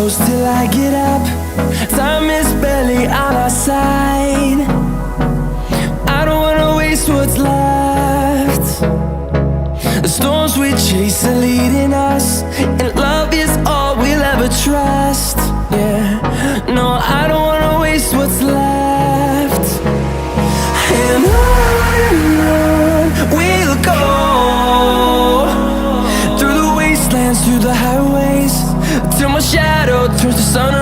close till I get up. Time is barely on our side. I don't wanna waste what's left. The storms we chase are leading us, and love is all we'll ever trust. Yeah, no, I don't wanna waste what's left. And on we'll go, through the wastelands, through the highways, till my shadow turns to sun